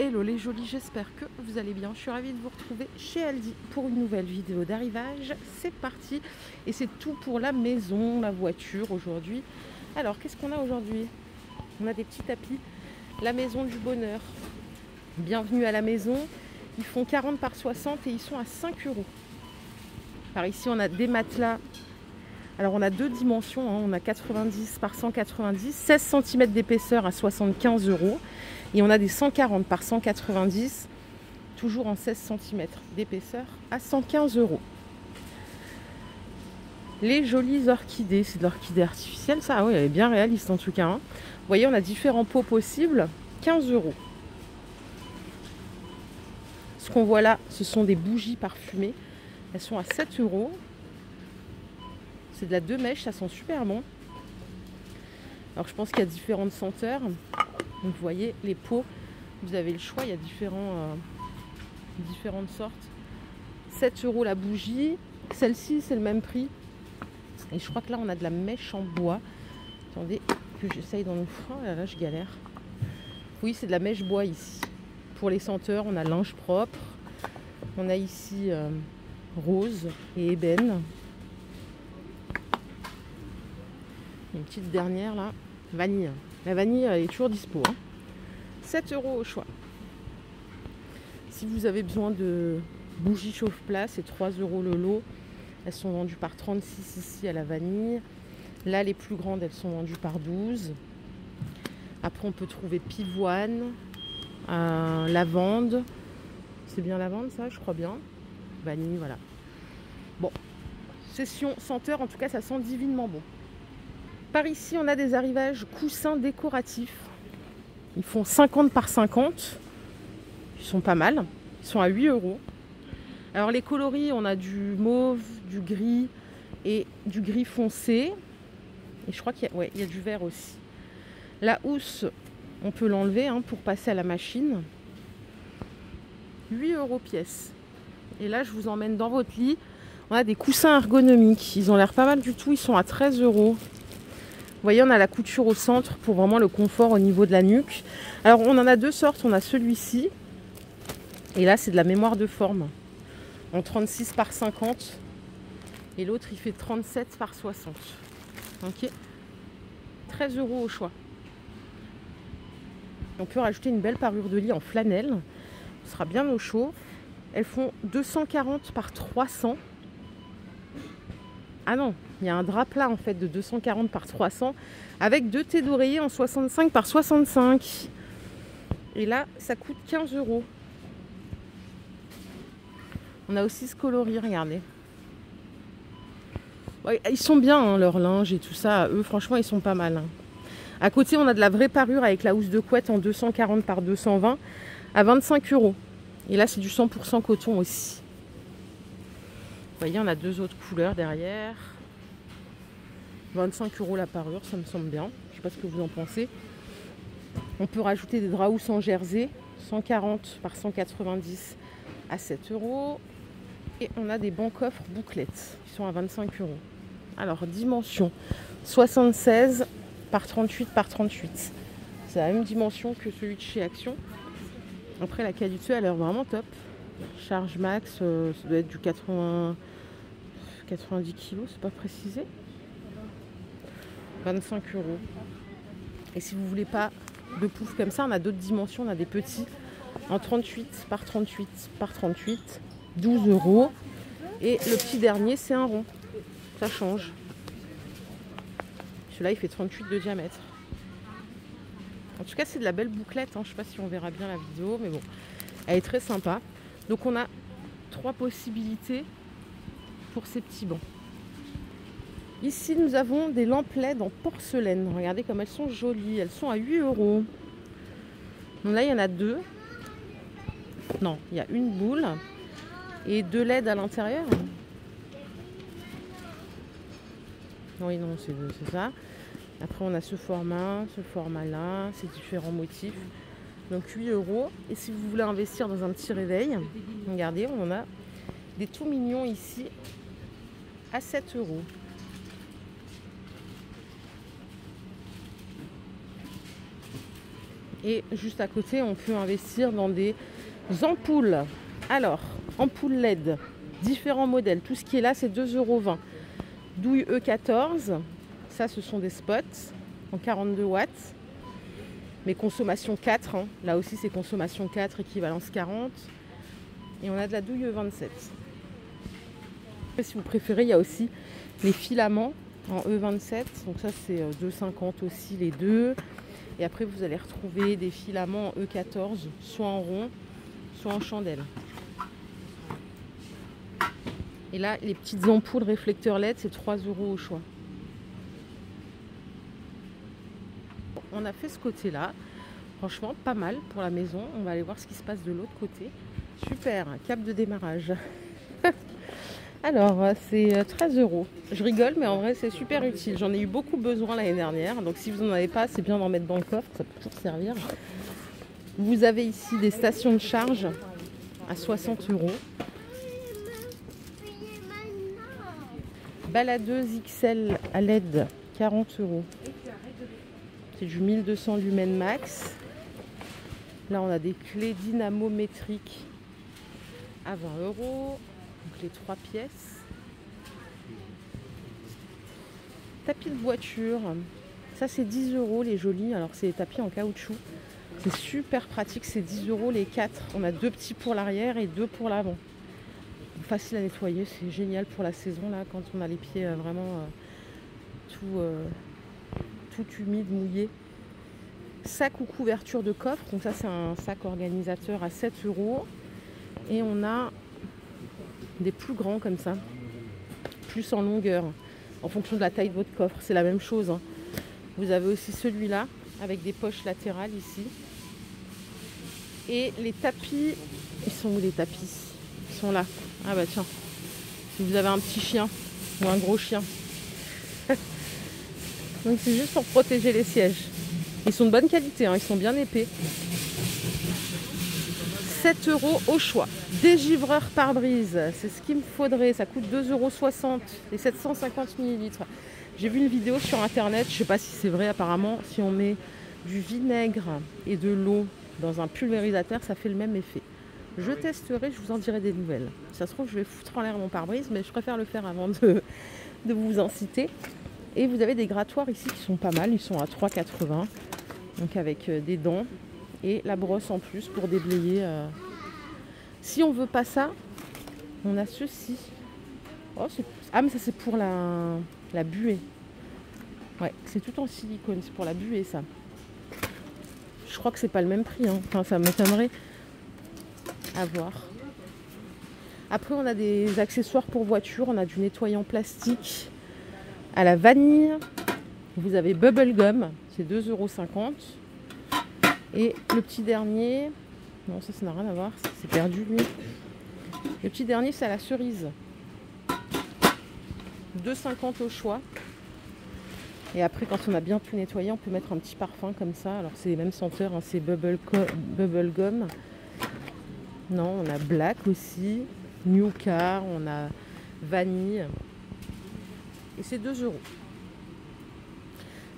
Hello les jolis, j'espère que vous allez bien. Je suis ravie de vous retrouver chez Aldi pour une nouvelle vidéo d'arrivage. C'est parti et c'est tout pour la maison, la voiture aujourd'hui. Alors qu'est-ce qu'on a aujourd'hui? On a des petits tapis, la maison du bonheur. Bienvenue à la maison. Ils font 40 par 60 et ils sont à 5 €. Par ici on a des matelas. Alors on a deux dimensions, hein. On a 90 par 190, 16 cm d'épaisseur à 75 €. Et on a des 140 par 190, toujours en 16 cm d'épaisseur, à 115 €. Les jolies orchidées, c'est de l'orchidée artificielle, ça, oui, elle est bien réaliste en tout cas. Hein. Vous voyez, on a différents pots possibles, 15 €. Ce qu'on voit là, ce sont des bougies parfumées. Elles sont à 7 €. C'est de la 2 mèches, ça sent super bon. Alors je pense qu'il y a différentes senteurs. Donc vous voyez, les pots, vous avez le choix, il y a différentes sortes. 7 € la bougie. Celle-ci, c'est le même prix. Et je crois que là, on a de la mèche en bois. Attendez, que j'essaye d'en ouvrir. Oh là là, je galère. Oui, c'est de la mèche bois ici. Pour les senteurs, on a linge propre. On a ici rose et ébène. Une petite dernière là, vanille. La vanille, elle est toujours dispo. Hein. 7 € au choix. Si vous avez besoin de bougies chauffe-plat, c'est 3 € le lot. Elles sont vendues par 36 ici à la vanille. Là, les plus grandes, elles sont vendues par 12. Après, on peut trouver pivoine, lavande. C'est bien lavande, ça, je crois bien. Vanille, voilà. Bon, session senteur, en tout cas, ça sent divinement bon. Par ici, on a des arrivages coussins décoratifs. Ils font 50 par 50. Ils sont pas mal. Ils sont à 8 €. Alors les coloris, on a du mauve, du gris et du gris foncé. Et je crois qu'il y a du vert aussi. La housse, on peut l'enlever pour passer à la machine. 8 € pièce. Et là, je vous emmène dans votre lit. On a des coussins ergonomiques. Ils ont l'air pas mal du tout. Ils sont à 13 €. Vous voyez, on a la couture au centre pour vraiment le confort au niveau de la nuque. Alors, on en a deux sortes. On a celui-ci. Et là, c'est de la mémoire de forme. En 36 par 50. Et l'autre, il fait 37 par 60. Ok. 13 € au choix. On peut rajouter une belle parure de lit en flanelle. Ce sera bien au chaud. Elles font 240 par 300. Ah non, il y a un drap plat en fait de 240 par 300 avec deux thés d'oreiller en 65 par 65. Et là, ça coûte 15 €. On a aussi ce coloris, regardez. Ouais, ils sont bien, leur linge et tout ça. Eux, franchement, ils sont pas mal. À côté, on a de la vraie parure avec la housse de couette en 240 par 220 à 25 €. Et là, c'est du 100% coton aussi. Vous voyez, on a deux autres couleurs derrière. 25 € la parure, ça me semble bien. Je ne sais pas ce que vous en pensez. On peut rajouter des draps housses en jersey, 140 par 190 à 7 €. Et on a des bancs coffres bouclettes qui sont à 25 €. Alors, dimension 76 par 38 par 38. C'est la même dimension que celui de chez Action. Après, la qualité, elle a l'air vraiment top. Charge max, ça doit être du 90 kg, c'est pas précisé. 25 €. Et si vous voulez pas de pouf comme ça, on a d'autres dimensions. On a des petits en 38 par 38 par 38, 12 €. Et le petit dernier, c'est un rond. Ça change. Celui-là, il fait 38 de diamètre. En tout cas, c'est de la belle bouclette. Je ne sais pas si on verra bien la vidéo, mais bon, elle est très sympa. Donc, on a 3 possibilités pour ces petits bancs. Ici, nous avons des lampes LED en porcelaine. Regardez comme elles sont jolies. Elles sont à 8 €. Donc là, il y en a deux. Non, il y a une boule et 2 LED à l'intérieur. Oui, non, c'est ça. Après, on a ce format-là, ces différents motifs. Donc 8 €. Et si vous voulez investir dans un petit réveil, regardez, on en a des tout mignons ici à 7 €. Et juste à côté, on peut investir dans des ampoules. Alors, ampoules LED, différents modèles. Tout ce qui est là, c'est 2,20 €. Douille E14. Ça, ce sont des spots en 42 watts. Mais consommation 4. Hein. Là aussi, c'est consommation 4, équivalence 40. Et on a de la douille E27. Si vous préférez, il y a aussi les filaments en E27. Donc ça, c'est 2,50 aussi les deux. Et après, vous allez retrouver des filaments en E14, soit en rond, soit en chandelle. Et là, les petites ampoules réflecteurs LED, c'est 3 € au choix. On a fait ce côté-là. Franchement, pas mal pour la maison. On va aller voir ce qui se passe de l'autre côté. Super, cap de démarrage. Alors, c'est 13 €. Je rigole, mais en vrai, c'est super utile. J'en ai eu beaucoup besoin l'année dernière. Donc, si vous n'en avez pas, c'est bien d'en mettre dans le coffre. Ça peut toujours servir. Vous avez ici des stations de charge à 60 €. Baladeuse XL à LED, 40 €. C'est du 1200 lumens max. Là, on a des clés dynamométriques à 20 €. Donc les 3 pièces. Tapis de voiture. Ça, c'est 10 € les jolis. Alors, c'est des tapis en caoutchouc. C'est super pratique. C'est 10 € les 4. On a 2 petits pour l'arrière et 2 pour l'avant. Facile à nettoyer. C'est génial pour la saison, là, quand on a les pieds vraiment tout humide, mouillé. Sac ou couverture de coffre. Donc ça, c'est un sac organisateur à 7 €. Et on a des plus grands comme ça, plus en longueur, en fonction de la taille de votre coffre. C'est la même chose. Hein. Vous avez aussi celui-là, avec des poches latérales ici. Et les tapis, ils sont où les tapis? Ils sont là. Ah bah tiens, si vous avez un petit chien ou un gros chien. Donc c'est juste pour protéger les sièges. Ils sont de bonne qualité, hein, ils sont bien épais. 7 € au choix. Dégivreur pare-brise, c'est ce qu'il me faudrait. Ça coûte 2,60 € et 750 ml. J'ai vu une vidéo sur internet, je ne sais pas si c'est vrai apparemment. Si on met du vinaigre et de l'eau dans un pulvérisateur, ça fait le même effet. Je testerai, je vous en dirai des nouvelles. Ça se trouve, je vais foutre en l'air mon pare-brise, mais je préfère le faire avant de vous inciter. Et vous avez des grattoirs ici qui sont pas mal, ils sont à 3,80 €. Donc avec des dents et la brosse en plus pour déblayer. Si on veut pas ça, on a ceci. Oh, ah mais ça c'est pour la buée. Ouais, c'est tout en silicone, c'est pour la buée ça. Je crois que c'est pas le même prix, hein. Enfin ça m'étonnerait à voir. Après on a des accessoires pour voiture, on a du nettoyant plastique à la vanille. Vous avez Bubble Gum, c'est 2,50 €. Et le petit dernier, non ça n'a rien à voir, c'est perdu lui. Le petit dernier c'est à la cerise. 2,50 € au choix. Et après quand on a bien tout nettoyé, on peut mettre un petit parfum comme ça. Alors c'est les mêmes senteurs, hein, c'est Bubble Gum. Non, on a Black aussi, Nuka, on a Vanille. Et c'est 2 €.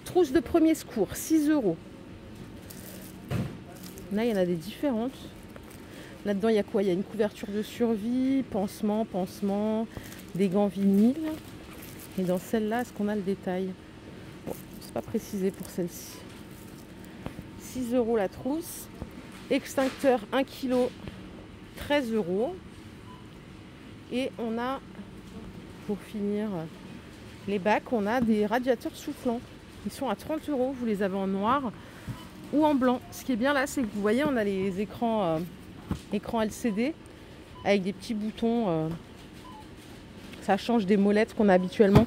Trousse de premier secours, 6 €. Là, il y en a des différentes. Là-dedans, il y a quoi? Il y a une couverture de survie, pansement, des gants vinyles. Et dans celle-là, est-ce qu'on a le détail? Bon, c'est pas précisé pour celle-ci. 6 € la trousse. Extincteur 1 kg, 13 €. Et on a, pour finir, les bacs, on a des radiateurs soufflants. Ils sont à 30 €. Vous les avez en noir ou en blanc. Ce qui est bien là, c'est que vous voyez, on a les écrans LCD avec des petits boutons. Ça change des molettes qu'on a habituellement.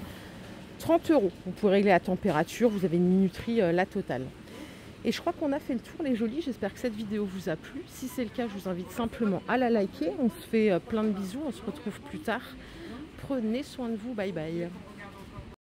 30 €. Vous pouvez régler la température. Vous avez une minuterie la totale. Et je crois qu'on a fait le tour, les jolis. J'espère que cette vidéo vous a plu. Si c'est le cas, je vous invite simplement à la liker. On se fait plein de bisous. On se retrouve plus tard. Prenez soin de vous. Bye bye.